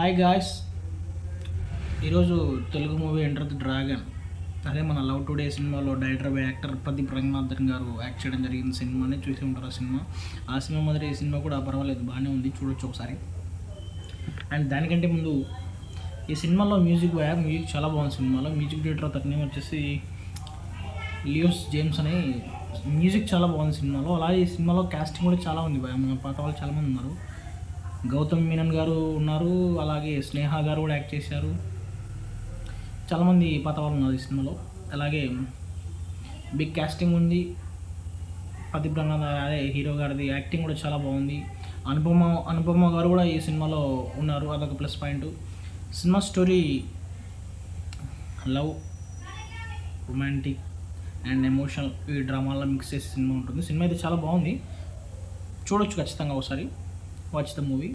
Hi guys, ఈరోజు Telugu movie enter the dragon, అదే మన లవ్ టుడే సినిమాలో director by actor Pradeep Ranganathan గారు యాక్ట్ చేయడం జరిగిన సినిమాని చూసి ఉంటారు. ఆ సినిమా మాదిరి ఈ సినిమా కూడా పర్వాలేదు, బాగానే ఉంది, చూడొచ్చు ఒకసారి. అండ్ దానికంటే ముందు ఈ సినిమాలో మ్యూజిక్ చాలా బాగుంది. సినిమాలో మ్యూజిక్ డైరెక్టర్ అతని నేమ్ వచ్చేసి లియోస్ జేమ్స్ అని. మ్యూజిక్ చాలా బాగుంది సినిమాలో. అలాగే ఈ సినిమాలో క్యాస్టింగ్ కూడా చాలా ఉంది. మన పాత వాళ్ళు చాలామంది ఉన్నారు. గౌతమ్ మీనన్ గారు ఉన్నారు, అలాగే స్నేహ గారు కూడా యాక్ట్ చేశారు. చాలామంది పాత వాళ్ళు ఉన్నారు ఈ సినిమాలో. అలాగే బిగ్ క్యాస్టింగ్ ఉంది. ప్రదీప్ రంగనాథ్ అదే హీరో గారిది యాక్టింగ్ కూడా చాలా బాగుంది. అనుపమ గారు కూడా ఈ సినిమాలో ఉన్నారు, అదొక plus point. Cinema story love, romantic and emotional ఈ డ్రామాలో మిక్స్ చేసే సినిమా ఉంటుంది. సినిమా అయితే చాలా బాగుంది, చూడొచ్చు ఖచ్చితంగా ఒకసారి. Watch the movie.